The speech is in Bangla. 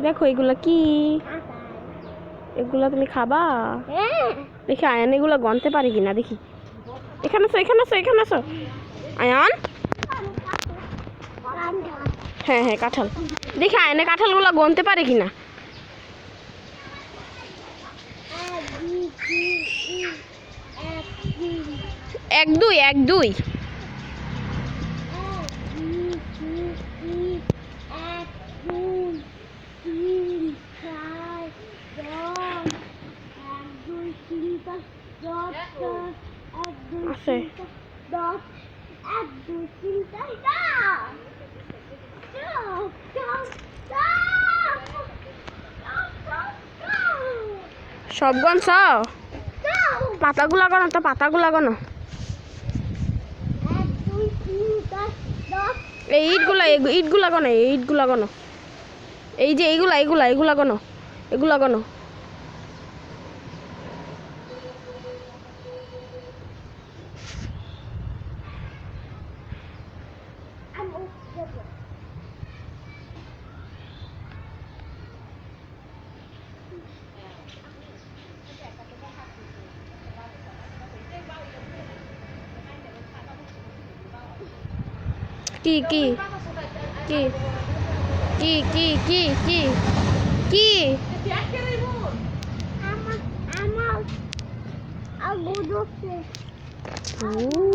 দেখো এগুলা কি, এগুলা তুমি খাবা? দেখি আয়ান এগুলা গনতে পারি কিনা দেখি। এখানে আসো, এখানে আসো, এখানে আসো আয়ান। হ্যাঁ হ্যাঁ কাঁঠাল। দেখি আয়নে কাঁঠালগুলো গনতে পারে কিনা। এক দুই, এক দুই। আছে সব গনছ? পাতাগুলা গনো তো, পাতাগুলা গনো। এই ইটগুলা, ইটগুলা গনো, এই ইটগুলা গনো। এই যে এইগুলা, এইগুলা, এগুলা গনো, এগুলা গনো। কি কি কি কি কি কি কি কি আমার